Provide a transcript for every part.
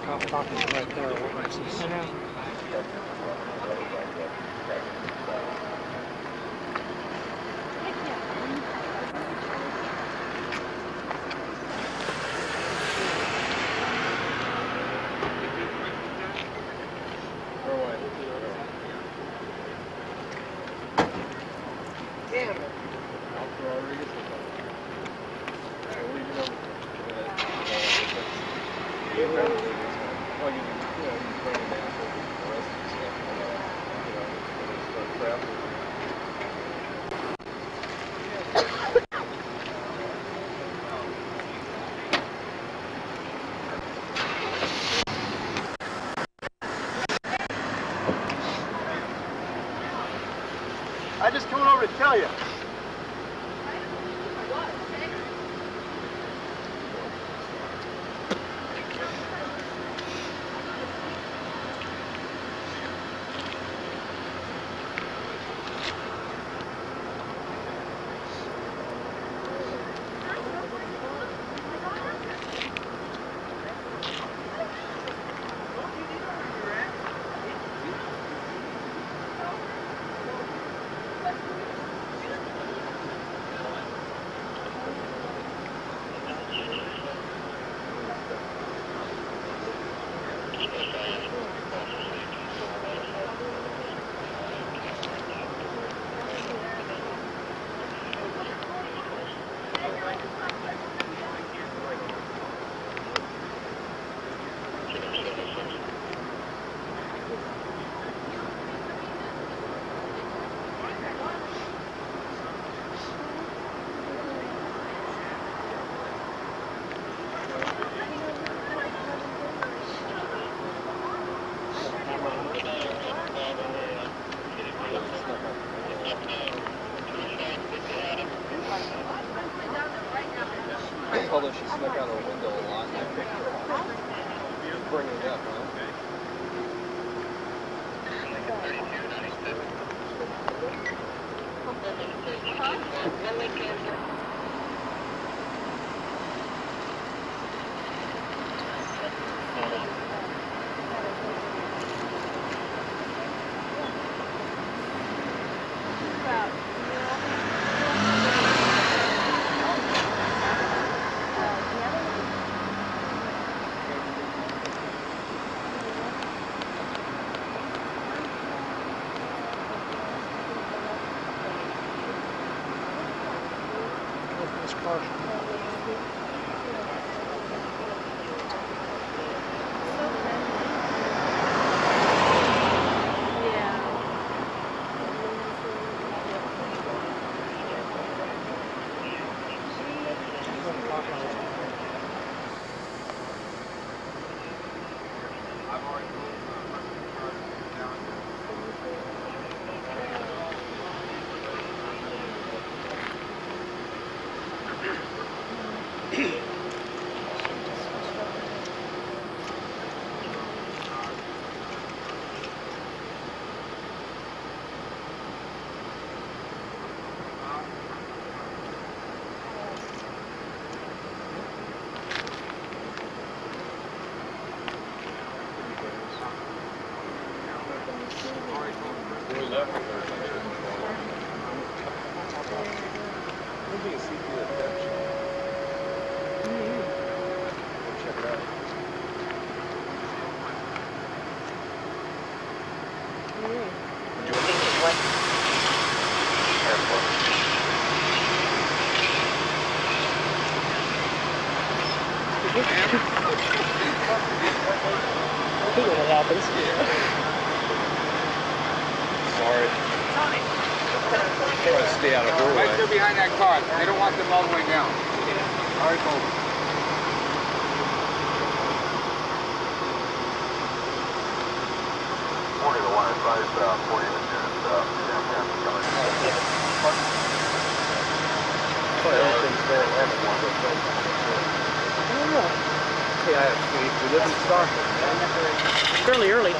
Coffee's right there. Witnesses. I know. Damn it. I just coming over to tell you. Although she snuck out her window a lot, and I picked her up. Bringing it up, huh? I hate when it happens. Sorry. Try to stay out of her way. Right there behind that car. They don't want them all the way down. All right, folks. Morning, the one advised 40 minutes downtown coming. Everything's there. I don't know. Hey, I have faith. We live in Stockton. It's fairly early.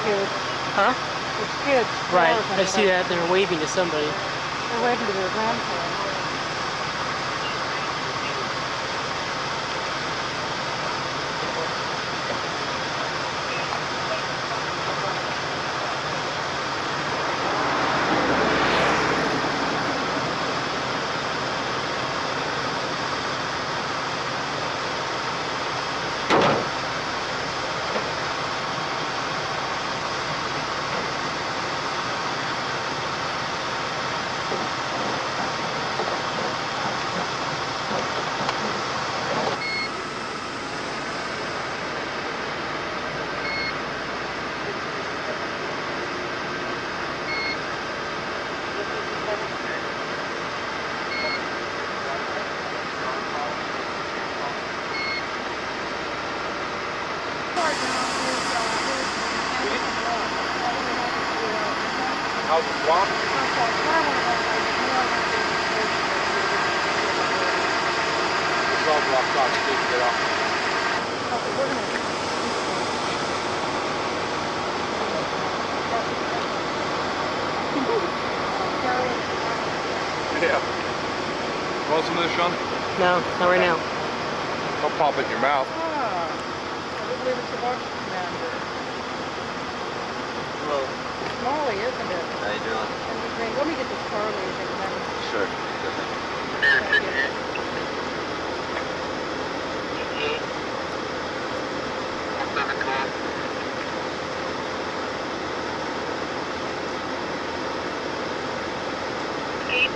kids. Huh? It's kids. Right. flowers on I the see bike. that. They're waving to somebody. They're waving to their grandparents. How's the swamp? It's all blocked off. You can get off. Yeah. Want some of this, Sean? No, not right now. Don't pop it in your mouth. Ah, I believe it's the Washington commander. Hello. It's Molly, isn't it? How you doing? And the green. Let me get this Charlie thing and then. Sure. Thank you.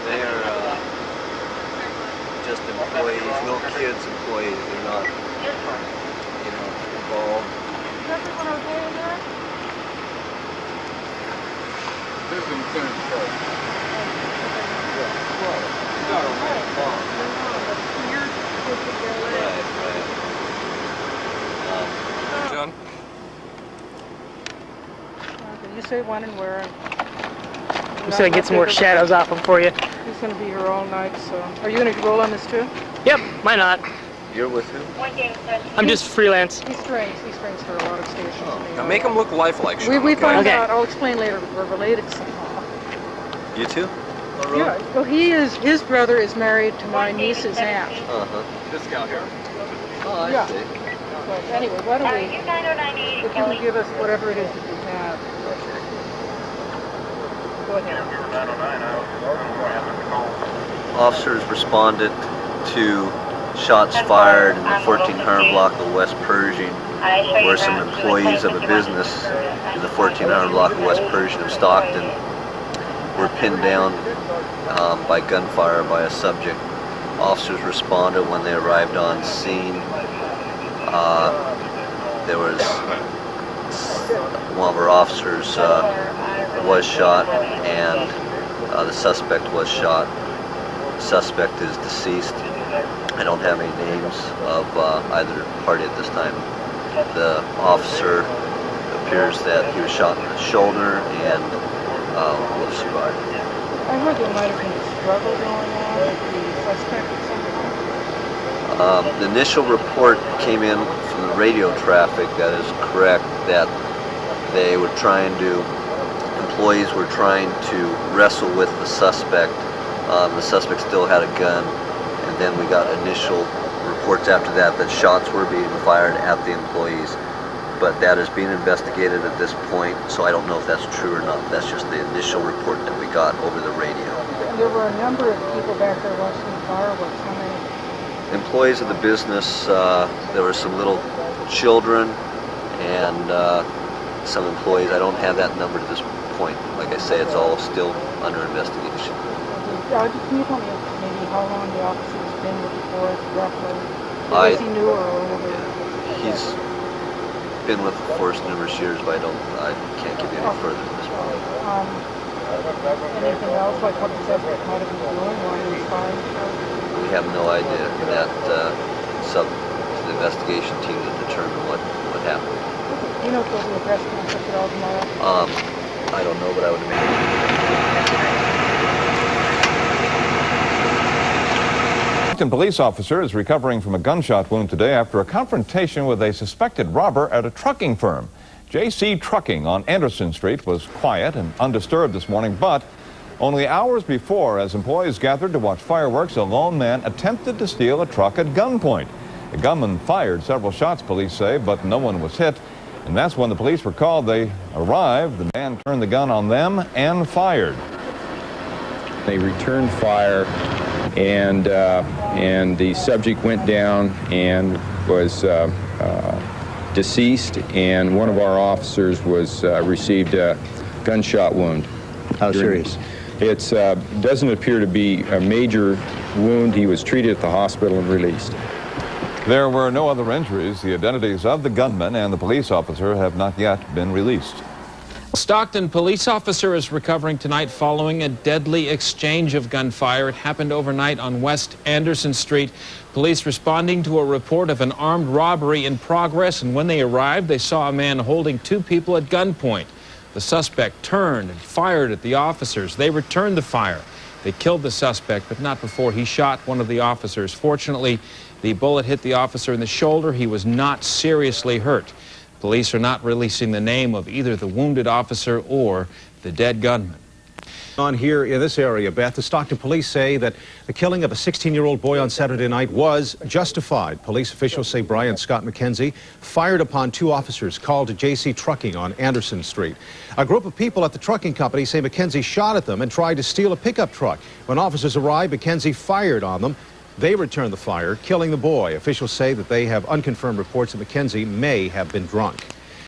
They are just employees, no kids employees. They're not, involved. Is everyone okay in there? This is Lieutenant Charlie. John? Okay, you say when and where. I'm just gonna get some more shadows off them for you. He's going to be here all night, so. Are you going to roll on this too? Yep, why not? You're with who? I'm just freelance. He strings for a lot of stations. in the Now area. make them look lifelike, Sean. We okay? find Okay. out. I'll explain later. We're related somehow. You too? Yeah. Well, his brother is married to my niece's aunt. Uh-huh. This gal here. Oh, I Yeah. see. But anyway, why don't we? If you can give us whatever it is that you have. Go ahead. Officers responded to shots fired in the 1400 block of West Pershing, where some employees of a business in the 1400 block of West Pershing of Stockton were pinned down by gunfire by a subject. Officers responded when they arrived on scene. There was one of our officers was shot, and the suspect was shot. The suspect is deceased. I don't have any names of either party at this time. The officer appears that he was shot in the shoulder and will survive. I heard there might have been a struggle going on with the suspect or something. The initial report came in from the radio traffic, that is correct, that they were employees were trying to wrestle with the suspect. The suspect still had a gun, and then we got initial reports after that shots were being fired at the employees. But that is being investigated at this point, so I don't know if that's true or not. That's just the initial report that we got over the radio. And there were a number of people back there watching the fireworks. How many? Employees of the business, there were some little children and some employees. I don't have that number at this point. Like I say, it's all still under investigation. Can you tell me maybe how long the officer's been with the force, roughly? Is he newer or older? He's been with the force numerous years, but I can't give you any further at this point. Anything else, like what the suspect might have been doing while he was firing shots? We have no idea. That it's up to the investigation team to determine what happened. You know if there'll be a press conference at all tomorrow? I don't know, but I would imagine. A police officer is recovering from a gunshot wound today after a confrontation with a suspected robber at a trucking firm. J.C. Trucking on Anderson Street was quiet and undisturbed this morning, but only hours before, as employees gathered to watch fireworks, a lone man attempted to steal a truck at gunpoint. The gunman fired several shots, police say, but no one was hit. And that's when the police were called. They arrived. The man turned the gun on them and fired. They returned fire, and the subject went down and was deceased, and one of our officers was received a gunshot wound. How serious? It doesn't appear to be a major wound. He was treated at the hospital and released. There were no other injuries. The identities of the gunman and the police officer have not yet been released. Stockton police officer is recovering tonight following a deadly exchange of gunfire. It happened overnight on West Anderson Street. Police responding to a report of an armed robbery in progress, and when they arrived, they saw a man holding two people at gunpoint. The suspect turned and fired at the officers. They returned the fire. They killed the suspect, but not before he shot one of the officers. Fortunately, the bullet hit the officer in the shoulder. He was not seriously hurt. Police are not releasing the name of either the wounded officer or the dead gunman. On here in this area, Beth, the Stockton police say that the killing of a 16-year-old boy on Saturday night was justified. Police officials say Brian Scott McKenzie fired upon two officers called to J.C. Trucking on Anderson Street. A group of people at the trucking company say McKenzie shot at them and tried to steal a pickup truck. When officers arrived, McKenzie fired on them. They returned the fire, killing the boy. Officials say that they have unconfirmed reports that McKenzie may have been drunk.